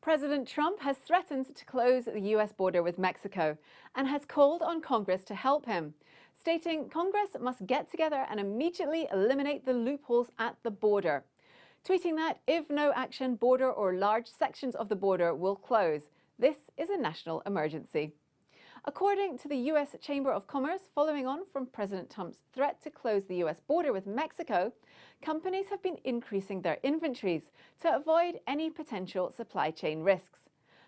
President Trump has threatened to close the US border with Mexico and has called on Congress to help him, stating Congress must get together and immediately eliminate the loopholes at the border. Tweeting that if no action, border or large sections of the border will close. This is a national emergency. According to the US Chamber of Commerce, following on from President Trump's threat to close the US border with Mexico, companies have been increasing their inventories to avoid any potential supply chain risks.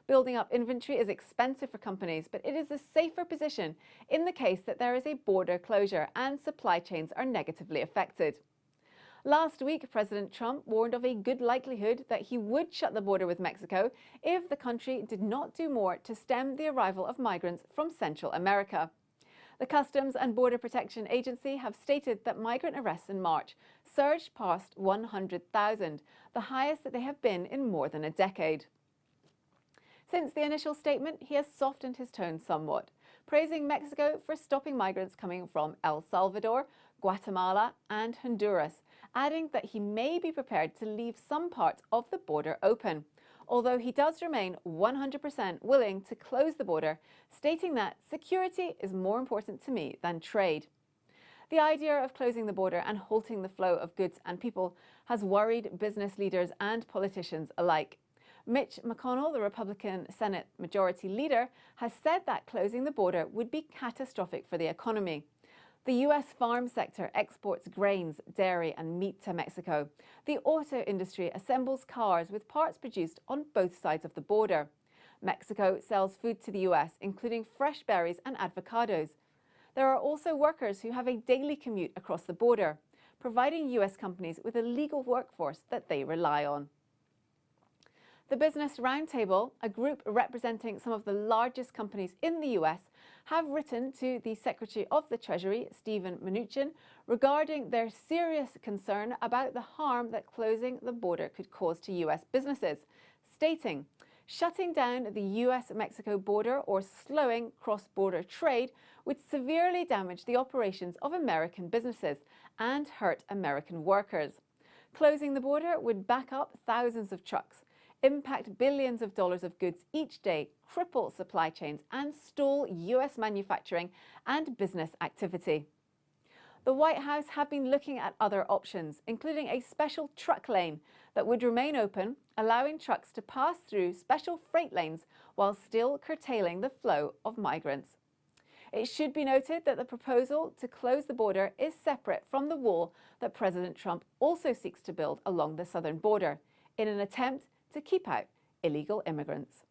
Building up inventory is expensive for companies, but it is a safer position in the case that there is a border closure and supply chains are negatively affected. Last week, President Trump warned of a good likelihood that he would shut the border with Mexico if the country did not do more to stem the arrival of migrants from Central America. The Customs and Border Protection Agency have stated that migrant arrests in March surged past 100,000, the highest that they have been in more than a decade. Since the initial statement, he has softened his tone somewhat, praising Mexico for stopping migrants coming from El Salvador, Guatemala and Honduras, adding that he may be prepared to leave some parts of the border open, although he does remain 100% willing to close the border, stating that security is more important to me than trade. The idea of closing the border and halting the flow of goods and people has worried business leaders and politicians alike. Mitch McConnell, the Republican Senate Majority Leader, has said that closing the border would be catastrophic for the economy. The US farm sector exports grains, dairy and meat to Mexico. The auto industry assembles cars with parts produced on both sides of the border. Mexico sells food to the US, including fresh berries and avocados. There are also workers who have a daily commute across the border, providing US companies with a legal workforce that they rely on. The Business Roundtable, a group representing some of the largest companies in the US, have written to the Secretary of the Treasury, Steven Mnuchin, regarding their serious concern about the harm that closing the border could cause to US businesses, stating, shutting down the US-Mexico border or slowing cross-border trade would severely damage the operations of American businesses and hurt American workers. Closing the border would back up thousands of trucks, impact billions of dollars of goods each day, cripple supply chains and stall US manufacturing and business activity. The White House have been looking at other options, including a special truck lane that would remain open, allowing trucks to pass through special freight lanes while still curtailing the flow of migrants. It should be noted that the proposal to close the border is separate from the wall that President Trump also seeks to build along the southern border in an attempt to keep out illegal immigrants.